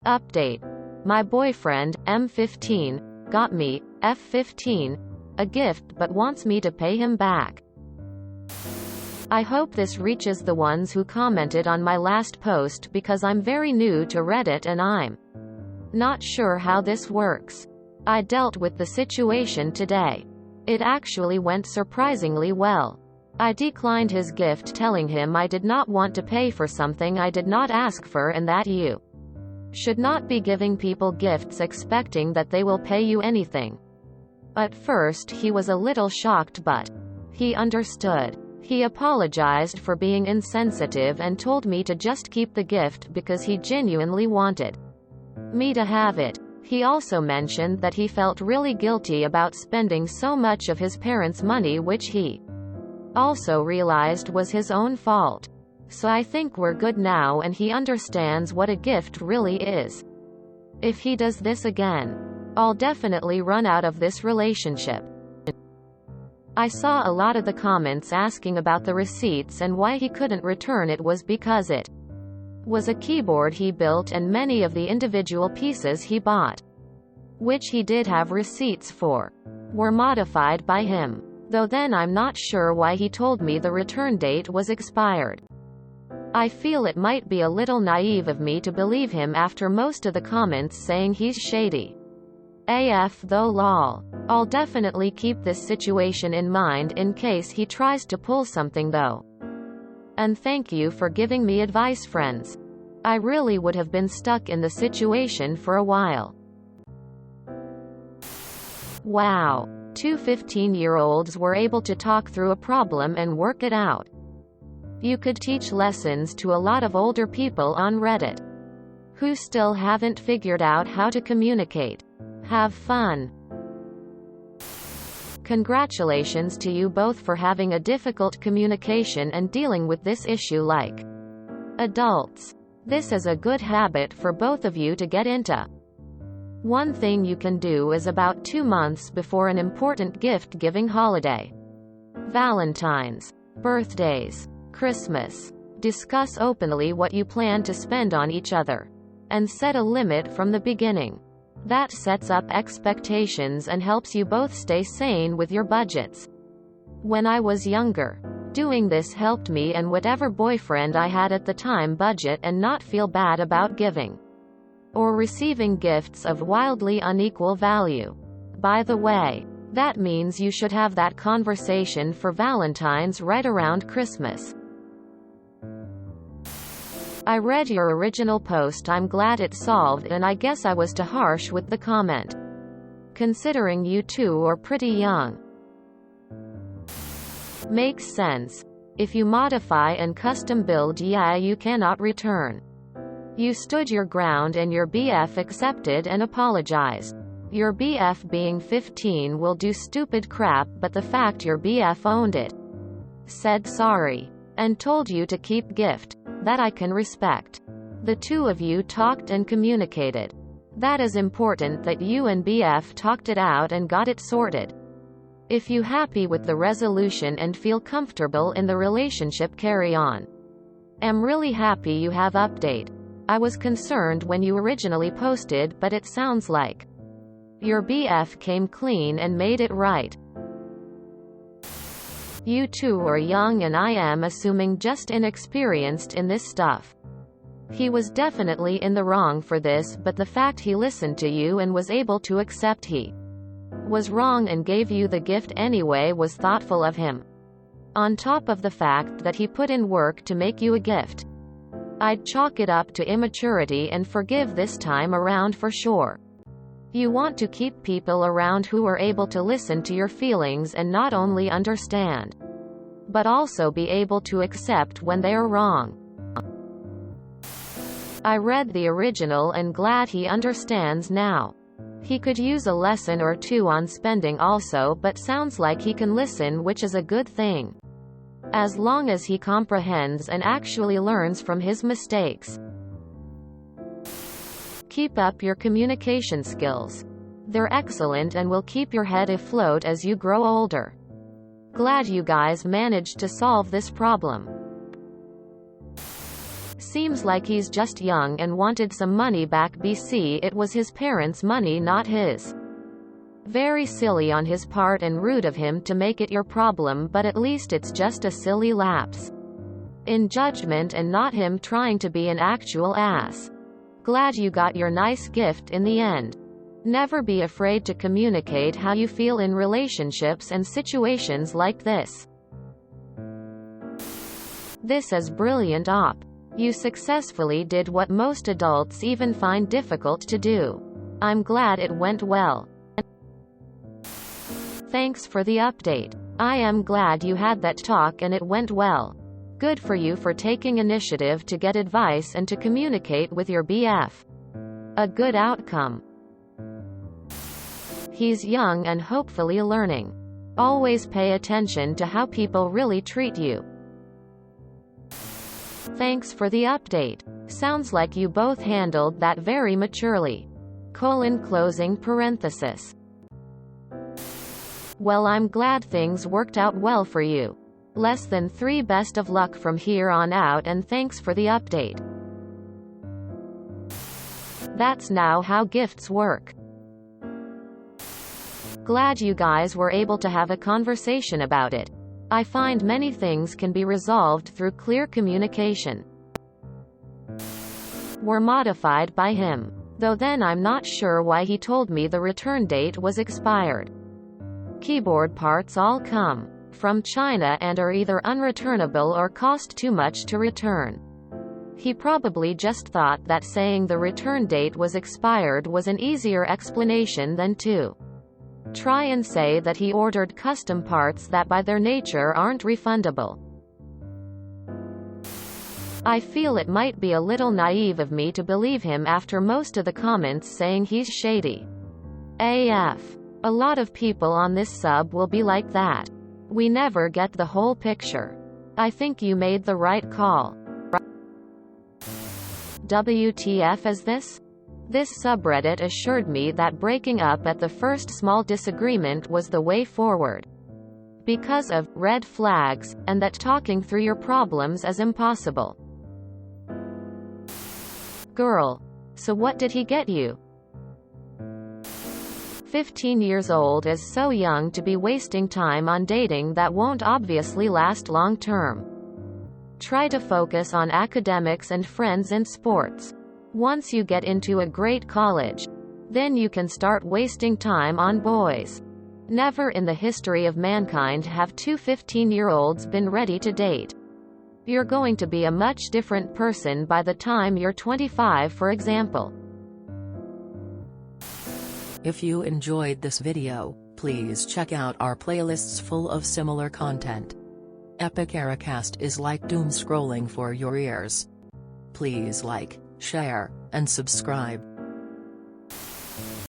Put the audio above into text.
Update. My boyfriend, M15, got me, F15, a gift but wants me to pay him back. I hope this reaches the ones who commented on my last post because I'm very new to Reddit and I'm not sure how this works. I dealt with the situation today. It actually went surprisingly well. I declined his gift telling him I did not want to pay for something I did not ask for and that you should not be giving people gifts expecting that they will pay you anything. At first he was a little shocked but he understood. He apologized for being insensitive and told me to just keep the gift because he genuinely wanted me to have it. He also mentioned that he felt really guilty about spending so much of his parents' money, which he also realized was his own fault. So I think we're good now and he understands what a gift really is. If he does this again, I'll definitely run out of this relationship. I saw a lot of the comments asking about the receipts and why he couldn't return it was because it was a keyboard he built and many of the individual pieces he bought, which he did have receipts for, were modified by him. Though then I'm not sure why he told me the return date was expired. I feel it might be a little naive of me to believe him after most of the comments saying he's shady. AF though lol. I'll definitely keep this situation in mind in case he tries to pull something though. And thank you for giving me advice, friends. I really would have been stuck in the situation for a while. Wow. Two 15-year-olds were able to talk through a problem and work it out. You could teach lessons to a lot of older people on Reddit who still haven't figured out how to communicate. Have fun. Congratulations to you both for having a difficult communication and dealing with this issue like adults. This is a good habit for both of you to get into. One thing you can do is about 2 months before an important gift-giving holiday, Valentine's, birthdays, Christmas, discuss openly what you plan to spend on each other, and set a limit from the beginning. That sets up expectations and helps you both stay sane with your budgets. When I was younger, doing this helped me and whatever boyfriend I had at the time budget and not feel bad about giving or receiving gifts of wildly unequal value. By the way, that means you should have that conversation for Valentine's right around Christmas. I read your original post. I'm glad it solved, and I guess I was too harsh with the comment, considering you two are pretty young. Makes sense. If you modify and custom build, yeah, you cannot return. You stood your ground and your BF accepted and apologized. Your BF being 15 will do stupid crap, but the fact your BF owned it, said sorry, and told you to keep gift, that I can respect. The two of you talked and communicated. That is important that you and BF talked it out and got it sorted. If you happy with the resolution and feel comfortable in the relationship, carry on. Am really happy you have update. I was concerned when you originally posted, but it sounds like your BF came clean and made it right. You two are young and I am assuming just inexperienced in this stuff. He was definitely in the wrong for this, but the fact he listened to you and was able to accept he was wrong and gave you the gift anyway was thoughtful of him. On top of the fact that he put in work to make you a gift, I'd chalk it up to immaturity and forgive this time around for sure. You want to keep people around who are able to listen to your feelings and not only understand, but also be able to accept when they are wrong. I read the original and glad he understands now. He could use a lesson or two on spending also, but sounds like he can listen, which is a good thing. As long as he comprehends and actually learns from his mistakes. Keep up your communication skills. They're excellent and will keep your head afloat as you grow older. Glad you guys managed to solve this problem. Seems like he's just young and wanted some money back. BC it was his parents' money, not his. Very silly on his part and rude of him to make it your problem, but at least it's just a silly lapse in judgment and not him trying to be an actual ass. Glad you got your nice gift in the end. Never be afraid to communicate how you feel in relationships and situations like this. This is brilliant op. You successfully did what most adults even find difficult to do. I'm glad it went well. Thanks for the update. I am glad you had that talk and it went well. Good for you for taking initiative to get advice and to communicate with your BF. A good outcome. He's young and hopefully learning. Always pay attention to how people really treat you. Thanks for the update. Sounds like you both handled that very maturely. Closing parenthesis. Well, I'm glad things worked out well for you. Less than 3. Best of luck from here on out and thanks for the update. That's now how gifts work. Glad you guys were able to have a conversation about it. I find many things can be resolved through clear communication. Were modified by him. Though then I'm not sure why he told me the return date was expired. Keyboard parts all come from China and are either unreturnable or cost too much to return. He probably just thought that saying the return date was expired was an easier explanation than to try and say that he ordered custom parts that by their nature aren't refundable. I feel it might be a little naive of me to believe him after most of the comments saying he's shady. AF. A lot of people on this sub will be like that. We never get the whole picture. I think you made the right call. WTF is this? This subreddit assured me that breaking up at the first small disagreement was the way forward. Because of red flags, and that talking through your problems is impossible. Girl. So what did he get you? 15 years old is so young to be wasting time on dating that won't obviously last long term. Try to focus on academics and friends and sports. Once you get into a great college, then you can start wasting time on boys. Never in the history of mankind have 2 15-year-olds been ready to date. You're going to be a much different person by the time you're 25, for example. If you enjoyed this video, please check out our playlists full of similar content. Epic Ericast is like doom scrolling for your ears. Please like, share, and subscribe.